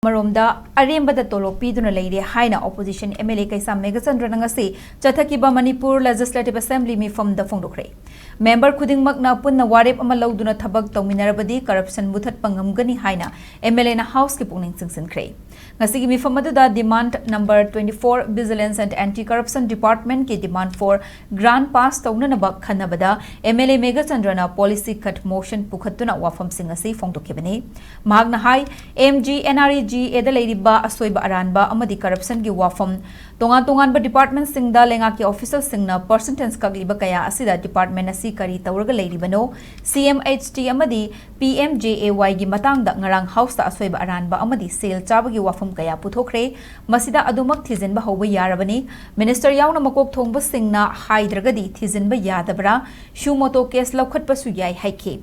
Maromda, Arembada Tolopi Dunalady, Haina opposition MLA Kaisa Meghachandra Nangasi, Chatakiba Manipur Legislative Assembly me from the Fondokre. Member Kuding Magna Punna Warep Amalau Duna Tabak Tominarabadi, corruption Mutat Pangamgani Haina, MLA na House Kipuning Singsin Cray. Ngasigi mi Famada demand number 24 Vigilance and Anti-Corruption Department ki demand for Grand Pass Tonganba Khanabada, MLA Meghachandra na policy cut motion Pukhatuna Wafam Singasi Fondokibani. Magna Hai, MG NRE Edaladiba Asoiba Aranba Amadi corruption gi wafam Tonganba department singda lenga ki official singna percentage kagliba kaya asida department asi kari tawraga leiribano CMHT amadi PMJAY gi matangda ngarang house ta asoiba aranba amadi sale chabagi wafam kaya puthokre masida adumak thizinba hoba yarabani minister yauna makok thongba singna haidragadi thizinba yadabra shumoto case laukhatpa su yai haike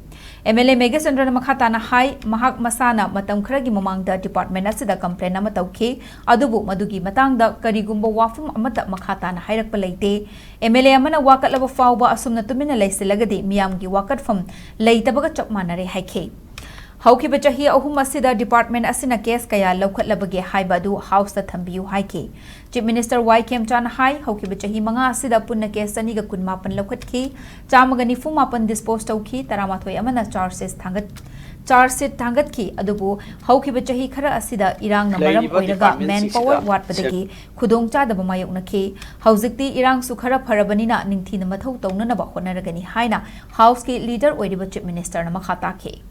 MLA Meghachandra Makhatana Hai Mahak Masana Matam Kragi Mamangda Department Asida complain ama tauke adubu madugi matangda karigumba wafum amata Makhatana Hairak Palate MLA amana wakat laba fauba asumna tumina laisilagadi miyamgi wakat from laitabaga chapmanare haike Hauki Bachahi Ahum Asida Department Asina case kaya lokat labage haibadu house the thambiu haike Chief Minister YKM Chan Hai Hauki Bachahi Manga Asida Punna case Saniga Kunmapan lokat ki Chamagani Fumapan disposed of ki Taramatway Amana charges thangat ki adubu Hauki Bachahi Kara Asida Irang Namaram Oiraga manpower watpadagi Kudong Chadaba Mayok Naki Hauzikti Irang Sukhara Parabanina Ningti Namato Tonganba Honaragani Haina House ki leader Oiriba Chief Minister Namakhatake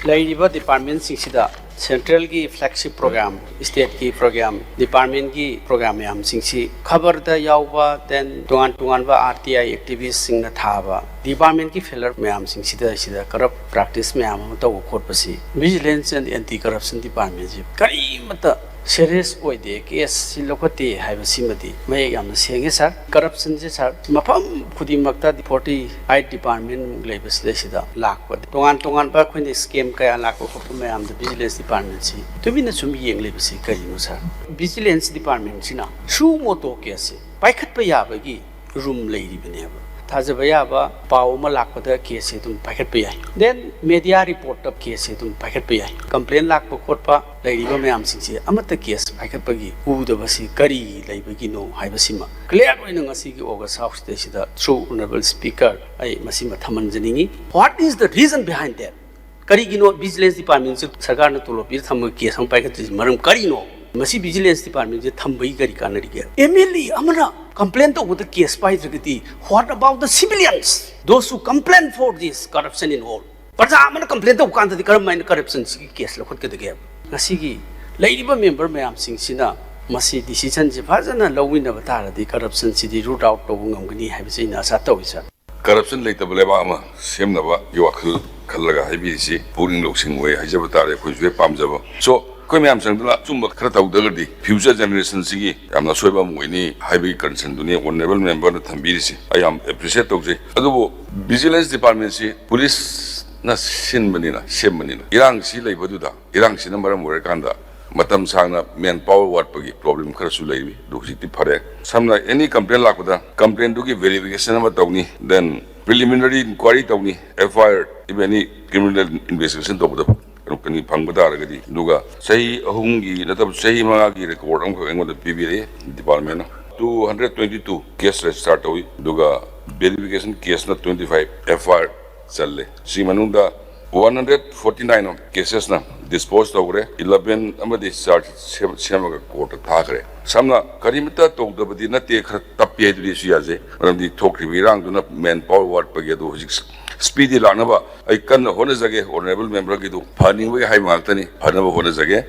Laiba department singsida central ki flagship program state ki program department ki program yam singsi khabar da yauba then Tonganba RTI activists singna thaba department ki failure mayam singsida sida corrupt practice mayam to khotpasi vigilance and anti corruption department ji kari mata serious oide case silokati haibasi may yam senge sir corruption je sir mafam khudimakta 48 department labas lesida lakpa Tonganba khuni scheme kaya lakpa khopu mayam the vigilance department si tumina sum yeng lebasi kari no sir vigilance department sina shu moto case paikhat pa yabagi room leiri beneba Thazabaya ba Pauma Lakpada case tum packet pay. Then media report of case tum packet pay. Complain lak pokotpa, Lady Mam Singsi, Amata case, packet pagi, who the Vasi, Kari, Labagino, Hibasima. Clear winning a Sigi August House, the true honorable speaker, I Masima Tamanzani. What is the reason behind that? Karigino Vigilance Department, Sagana Tolopi, some case, some packets, Maram Karino. Masi Vigilance Department, Tambai Garikanari. Emily Amana complained over the case by the what about the civilians? Those who complain for this corruption in all. But I'm going to complain of the government corruption case. Look at the game. Nasigi, Lady member Mayam Sing Sina, Masi decision Jafazana, low wind of Tara, the corruption city root out of Ungani have seen as a toisa. Corruption later Blema, Semnava, Yoaku, Kalaga, Hibisi, pulling looking way, Hajabatari, which we pamzavo. So, Koyam Sangla, Tumba Krata Dugadi, future generations, I'm not sure about any high concern to one level member of Tambisi. I am appreciative of the Vigilance Department, police, not Sin Manila, Shem Manila, Irang Sila Baduda, Irang Sinamara Murakanda, Matam Sanga, manpower what problem Krasulay, Duxiti Pare. Some like any complaint like that, complaint to give verification of Tony, then preliminary inquiry Tony, FIR, if any criminal investigation to the Kani Pangbadar, Luga, say Hungi, let up say Magi record on the PBA department. 222 cases start away, Luga, verification case not 25, FR Thalle. Simanunda 149 cases na disposed of 11 amadi start Semaga court Thakre. Samna Karimita told the Badina take her tapia to the Siaze, when the talk Rivirang do not manpower what Pagado Speedy Lanaba, I can honest again, honorable member Gidu, Panning way high Martani, Panaba honest again,